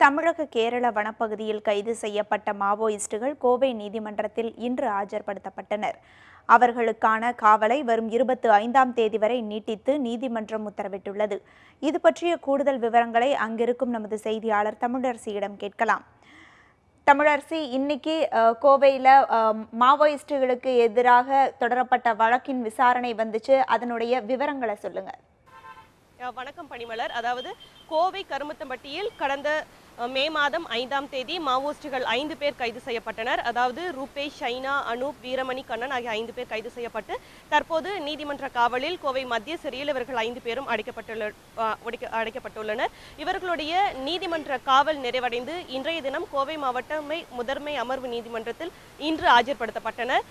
தமிழக கேரள வனப்பகுதியில் கைது செய்யப்பட்ட மாவோயிஸ்டுகள் கோவை நீதிமன்றத்தில் இன்று ஆஜர்படுத்தப்பட்டனர். அவர்களுக்கான காவலை வரும் 25ஆம் தேதி வரை நீட்டித்து நீதிமன்றம் உத்தரவிட்டுள்ளது. இது பற்றிய கூடுதல் விவரங்களை அங்கிருக்கும் நமது செய்தியாளர் தமிழரசியிடம் கேட்கலாம். தமிழரசி, இன்னைக்கு கோவையில் மாவோயிஸ்டுகளுக்கு எதிராக தொடரப்பட்ட வழக்கின் விசாரணை வந்துச்சு. அதனுடைய விவரங்களை சொல்லுங்க. வணக்கம் பனிமலர். அதாவது கோவை கருமத்தம்பட்டியில் கடந்த மே மாதம் 5ஆம் தேதி மாவோயிஸ்டுகள் 5 பேர் கைது செய்யப்பட்டனர். அதாவது ரூபேஷ், ஷைனா, அனூப், வீரமணி, கண்ணன் ஆகிய 5 பேர் கைது செய்யப்பட்டு தற்போது நீதிமன்ற காவலில் கோவை மத்திய சிறையில் இவர்கள் 5 பேரும் அடைக்கப்பட்டுள்ளனர். இவர்களுடைய நீதிமன்ற காவல் நிறைவடைந்து இன்றைய தினம் கோவை மாவட்ட முதன்மை அமர்வு நீதிமன்றத்தில் இன்று ஆஜர்படுத்தப்பட்டனர்.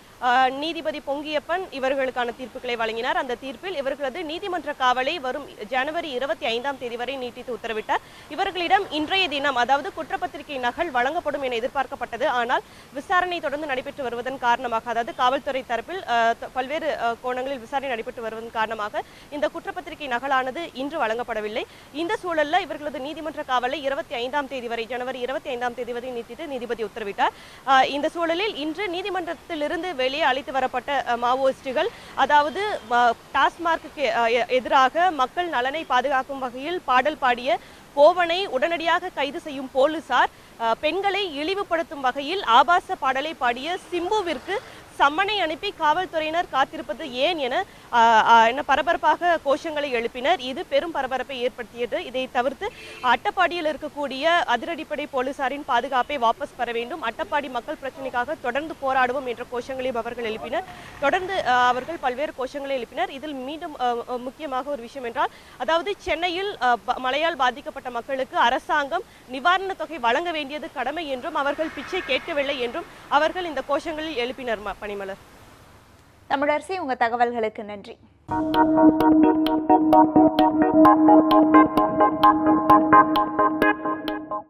நீதிபதி பொங்கியப்பன் இவர்களுக்கான தீர்ப்புகளை வழங்கினார். அந்த தீர்ப்பில் இவர்களது நீதிமன்ற காவலை வரும் ஜனவரி 25ஆம் தேதி வரை நீட்டித்து உத்தரவிட்டார். இவர்களிடம் இன்றைய தினம் அதாவது குற்றப்பத்திரிகை நகல் வழங்கப்படும் என எதிர்பார்க்கப்பட்டது. ஆனால் விசாரணை தொடர்ந்து நடைபெற்று வருவதன் காரணமாக, அதாவது காவல்துறை தரப்பில் பல்வேறு கோணங்களில் விசாரணை நடைபெற்று வருவதன் காரணமாக இந்த குற்றப்பத்திரிகை நகலானது இன்று வழங்கப்படவில்லை. இந்த சூழலில் இவர்களது நீதிமன்ற காவலை 25ஆம் தேதி வரை, ஜனவரி 25ஆம் தேதி வரை நீட்டித்து நீதிபதி உத்தரவிட்டார். இந்த சூழலில் இன்று நீதிமன்றத்திலிருந்து வெளியே அழைத்து வரப்பட்ட மாவோயிஸ்டுகள், அதாவது டாஸ்மார்க்கு எதிராக மக்கள் நலனை பாதுகாக்கும் வகையில் பாடல் பாடிய கோவனை உடனடியாக கைது செய்யும் போலீசார் பெண்களை இழிவுபடுத்தும் வகையில் ஆபாச பாடலை பாடிய சிம்புவிற்கு சம்மனை அனுப்பி காவல்துறையினர் காத்திருப்பது ஏன் என பரபரப்பாக கோஷங்களை எழுப்பினர். இது பெரும் பரபரப்பை ஏற்படுத்தியது. இதை தவிர்த்து அட்டப்பாடியில் இருக்கக்கூடிய அதிரடிப்படை போலீசாரின் பாதுகாப்பை வாபஸ் பெற வேண்டும், அட்டப்பாடி மக்கள் பிரச்சனைக்காக தொடர்ந்து போராடுவோம் என்ற கோஷங்களையும் அவர்கள் எழுப்பினர். தொடர்ந்து அவர்கள் பல்வேறு கோஷங்களை எழுப்பினர். இதில் மீண்டும் முக்கியமாக ஒரு விஷயம் என்றால், அதாவது சென்னையில் மழையால் பாதிக்கப்பட்ட மக்களுக்கு அரசாங்கம் நிவாரண தொகை வழங்க வேண்டியது கடமை என்றும் அவர்கள் பிச்சை கேட்கவில்லை என்றும் அவர்கள் இந்த கோஷங்களில் எழுப்பினர். பனிமலர். தமிழரசி, உங்க தகவல்களுக்கு நன்றி.